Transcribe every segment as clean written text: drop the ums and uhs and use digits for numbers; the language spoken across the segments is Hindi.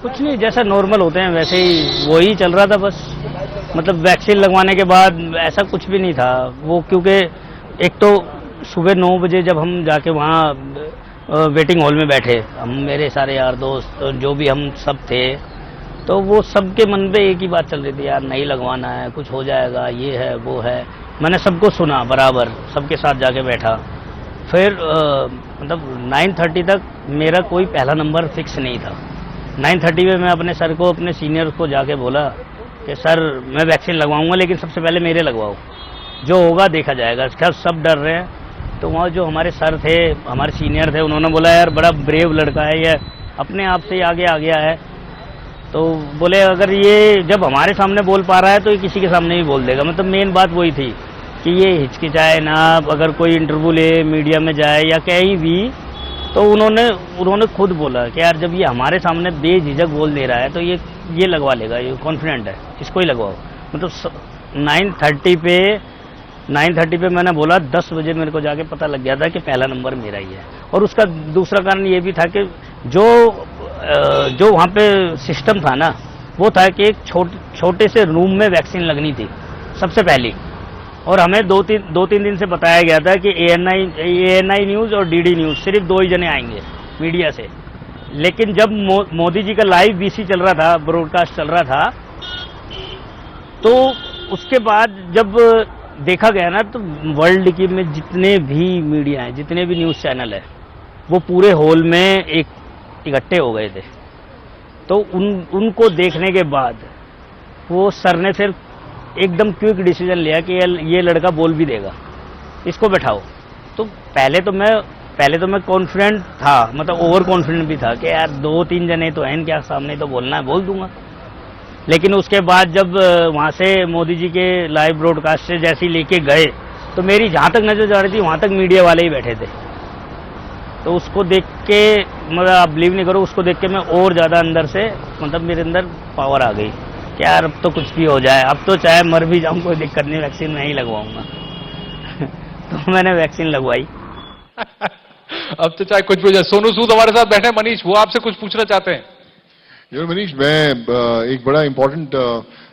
कुछ नहीं, जैसा नॉर्मल होते हैं वैसे ही वही चल रहा था बस। मतलब वैक्सीन लगवाने के बाद ऐसा कुछ भी नहीं था वो, क्योंकि एक तो सुबह 9 बजे जब हम जाके वहाँ वेटिंग हॉल में बैठे, हम मेरे सारे यार दोस्त जो भी हम सब थे, तो वो सबके मन पे एक ही बात चल रही थी, यार नहीं लगवाना है, कुछ हो जाएगा, ये है वो है। मैंने सबको सुना बराबर, सबके साथ जाके बैठा। फिर मतलब 9:30 तक मेरा कोई पहला नंबर फिक्स नहीं था। 9:30 में मैं अपने सर को, अपने सीनियर को जाके बोला कि सर मैं वैक्सीन लगवाऊंगा, लेकिन सबसे पहले मेरे लगवाओ, जो होगा देखा जाएगा। क्या सब डर रहे हैं। तो वहाँ जो हमारे सर थे, हमारे सीनियर थे, उन्होंने बोला यार बड़ा ब्रेव लड़का है ये, अपने आप से आगे आ गया है। तो बोले अगर ये जब हमारे सामने बोल पा रहा है तो ये किसी के सामने भी बोल देगा। मतलब मेन बात वही थी कि ये हिचकिचाए ना, अगर कोई इंटरव्यू ले, मीडिया में जाए या कहीं भी, तो उन्होंने खुद बोला कि यार जब ये हमारे सामने बेझिझक बोल दे रहा है तो ये लगवा लेगा, ये कॉन्फिडेंट है, इसको ही लगवाओ। मतलब 9:30 पे मैंने बोला, 10 बजे मेरे को जाके पता लग गया था कि पहला नंबर मेरा ही है। और उसका दूसरा कारण ये भी था कि जो वहाँ पे सिस्टम था ना, वो था कि एक छोटे से रूम में वैक्सीन लगनी थी सबसे पहली। और हमें दो तीन दिन से बताया गया था कि ANI न्यूज़ और DD न्यूज़ सिर्फ 2 ही जने आएंगे मीडिया से। लेकिन जब मोदी जी का लाइव BC चल रहा था, ब्रॉडकास्ट चल रहा था, तो उसके बाद जब देखा गया ना, तो वर्ल्ड की में जितने भी मीडिया हैं, जितने भी न्यूज़ चैनल है, वो पूरे हॉल में इकट्ठे हो गए थे। तो उनको देखने के बाद वो सर ने फिर एकदम क्विक डिसीजन लिया कि ये लड़का बोल भी देगा, इसको बैठाओ। तो पहले तो मैं कॉन्फिडेंट था, मतलब ओवर कॉन्फिडेंट भी था कि यार 2-3 जने तो हैं इनके सामने, तो बोलना है बोल दूंगा। लेकिन उसके बाद जब वहाँ से मोदी जी के लाइव ब्रॉडकास्ट से जैसे ही लेके गए, तो मेरी जहाँ तक नजर जा रही थी वहाँ तक मीडिया वाले ही बैठे थे। तो उसको देख के, मतलब आप बिलीव नहीं करो, उसको देख के मैं और ज़्यादा अंदर से, मतलब मेरे अंदर पावर आ गई कि यार अब तो कुछ भी हो जाए, अब तो चाहे मर भी जाऊं कोई दिक्कत नहीं, वैक्सीन मैं ही लगवाऊंगा। तो मैंने वैक्सीन लगवाई। अब तो चाहे कुछ भी हो जाए। सोनू सूद हमारे साथ बैठे, मनीष वो आपसे कुछ पूछना चाहते हैं। मनीष, मैं एक बड़ा इंपॉर्टेंट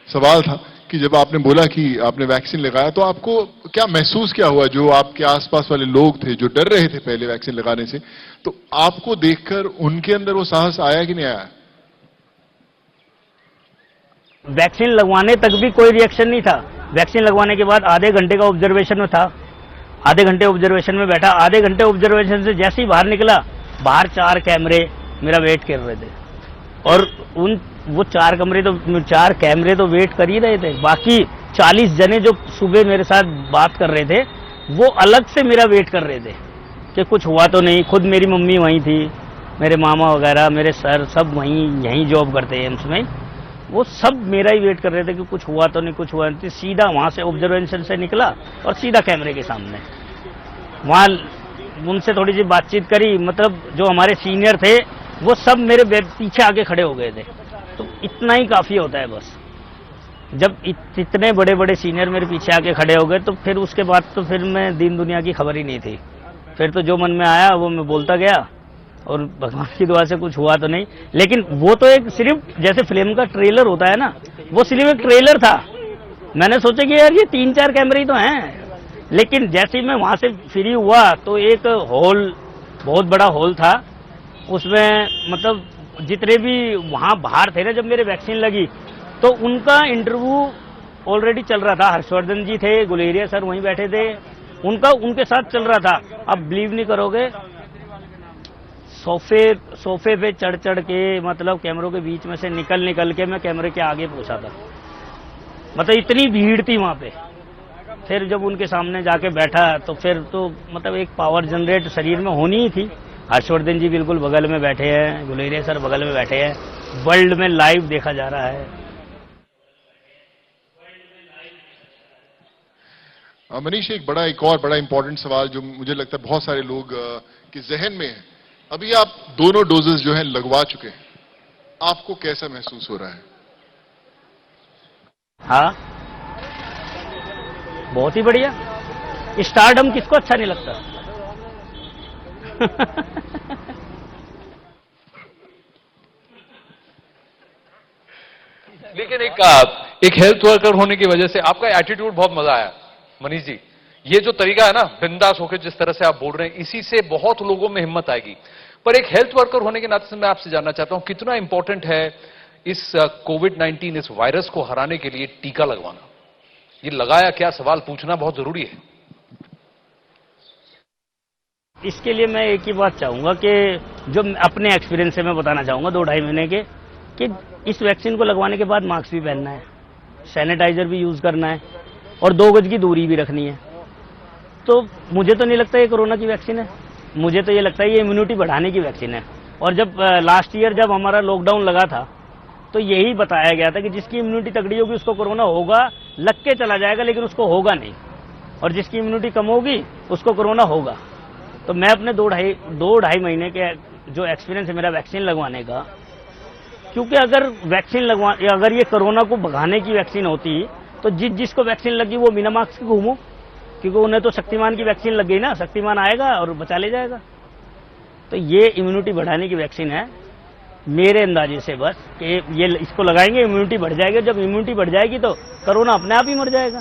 सवाल था कि जब आपने बोला कि आपने वैक्सीन लगाया, तो आपको क्या महसूस क्या हुआ? जो आपके आसपास वाले लोग थे जो डर रहे थे पहले वैक्सीन लगाने से, तो आपको देखकर उनके अंदर वो साहस आया कि नहीं आया? वैक्सीन लगवाने तक भी कोई रिएक्शन नहीं था। वैक्सीन लगवाने के बाद आधे घंटे का ऑब्जर्वेशन में था, आधे घंटे ऑब्जर्वेशन में बैठा। आधे घंटे ऑब्जर्वेशन से जैसे ही बाहर निकला, बाहर 4 कैमरे मेरा वेट कर रहे थे। और वो 4 कैमरे तो वेट कर ही रहे थे। बाकी 40 जने जो सुबह मेरे साथ बात कर रहे थे, वो अलग से मेरा वेट कर रहे थे कि कुछ हुआ तो नहीं। खुद मेरी मम्मी वहीं थी, मेरे मामा वगैरह, मेरे सर सब यहीं जॉब करते हैं एम्स में, वो सब मेरा ही वेट कर रहे थे कि कुछ हुआ तो नहीं, कुछ हुआ नहीं। सीधा वहां से ऑब्जर्वेशन से निकला और सीधा कैमरे के सामने वहां उनसे थोड़ी सी बातचीत करी। मतलब जो हमारे सीनियर थे वो सब मेरे पीछे आके खड़े हो गए थे। तो इतना ही काफी होता है बस। जब इतने बड़े बड़े सीनियर मेरे पीछे आके खड़े हो गए, तो फिर उसके बाद तो फिर मैं दीन दुनिया की खबर ही नहीं थी। फिर तो जो मन में आया वो मैं बोलता गया, और भगवान की दुआ से कुछ हुआ तो नहीं। लेकिन वो तो एक सिर्फ जैसे फिल्म का ट्रेलर होता है ना, वो सिर्फ एक ट्रेलर था। मैंने सोचा कि यार ये 3-4 कैमरे ही तो हैं। लेकिन जैसे ही मैं वहां से फ्री हुआ, तो एक हॉल, बहुत बड़ा हॉल था, उसमें मतलब जितने भी वहां बाहर थे ना, जब मेरे वैक्सीन लगी तो उनका इंटरव्यू ऑलरेडी चल रहा था। हर्षवर्धन जी थे, गुलेरिया सर वहीं बैठे थे, उनके साथ चल रहा था। अब बिलीव नहीं करोगे, सोफे पे चढ़ के, मतलब कैमरों के बीच में से निकल के मैं कैमरे के आगे पहुंचा था। मतलब इतनी भीड़ थी वहां पे। फिर जब उनके सामने जाके बैठा, तो फिर तो मतलब एक पावर जनरेट शरीर में होनी ही थी। हर्षवर्धन जी बिल्कुल बगल में बैठे हैं, गुलेरिया सर बगल में बैठे हैं, वर्ल्ड में लाइव देखा जा रहा है। मनीष, एक और बड़ा इंपॉर्टेंट सवाल जो मुझे लगता है बहुत सारे लोग के जहन में है। अभी आप दोनों डोजेस जो हैं लगवा चुके हैं, आपको कैसा महसूस हो रहा है? हाँ, बहुत ही बढ़िया। स्टारडम किसको अच्छा नहीं लगता। लेकिन एक हेल्थ वर्कर होने की वजह से आपका एटीट्यूड बहुत मजा आया मनीष जी। ये जो तरीका है ना बिंदास होकर जिस तरह से आप बोल रहे हैं, इसी से बहुत लोगों में हिम्मत आएगी। पर एक हेल्थ वर्कर होने के नाते से मैं आपसे जानना चाहता हूं कितना इंपॉर्टेंट है इस कोविड-19 इस वायरस को हराने के लिए टीका लगवाना। ये लगाया क्या, सवाल पूछना बहुत जरूरी है। इसके लिए मैं एक ही बात चाहूंगा कि जो अपने एक्सपीरियंस से मैं बताना चाहूंगा 2-2.5 महीने के, कि इस वैक्सीन को लगवाने के बाद मास्क भी पहनना है, सैनिटाइजर भी यूज करना है और 2 गज की दूरी भी रखनी है। तो मुझे तो नहीं लगता ये कोरोना की वैक्सीन है, मुझे तो ये लगता है ये इम्यूनिटी बढ़ाने की वैक्सीन है। और जब लास्ट ईयर जब हमारा लॉकडाउन लगा था तो यही बताया गया था कि जिसकी इम्यूनिटी तगड़ी होगी उसको कोरोना होगा, लग के चला जाएगा लेकिन उसको होगा नहीं, और जिसकी इम्यूनिटी कम होगी उसको कोरोना होगा। तो मैं अपने 2-2.5 महीने के जो एक्सपीरियंस है मेरा वैक्सीन लगवाने का, क्योंकि अगर ये कोरोना को भगाने की वैक्सीन होती तो जिसको वैक्सीन लगी वो बिना मास्क के घूमो, क्योंकि उन्हें तो शक्तिमान की वैक्सीन लग गई ना, शक्तिमान आएगा और बचा ले जाएगा। तो ये इम्यूनिटी बढ़ाने की वैक्सीन है मेरे अंदाजे से, बस कि ये इसको लगाएंगे इम्यूनिटी बढ़ जाएगी, जब इम्यूनिटी बढ़ जाएगी तो कोरोना अपने आप ही मर जाएगा।